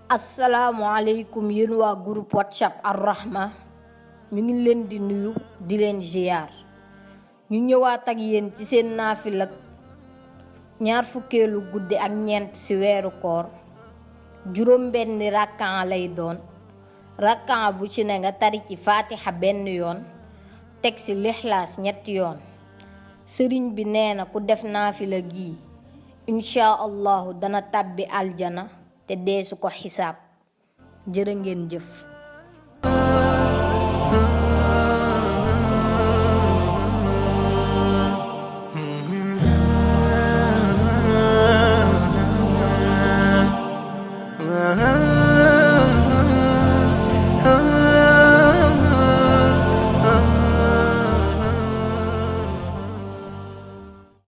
Assalamualaikum yéen waa groupe WhatsApp Ar-Rahma ñu ngi leen di nuyu di leen ziar ñu ñëwaat ak yéen ci seen naafila ñaar fukkeelu guddi ak ñeent ci weeru koor juróom benn rakkan lay doon rakkan bu ci ne nga tari ci fatiha benn yoon teg ci lixlaas ñetti yoon sëriñ bi nee na ku def naafila gii insha allahu dana tàbbi aljana te deesu ko xisaab jërë ngeen jëf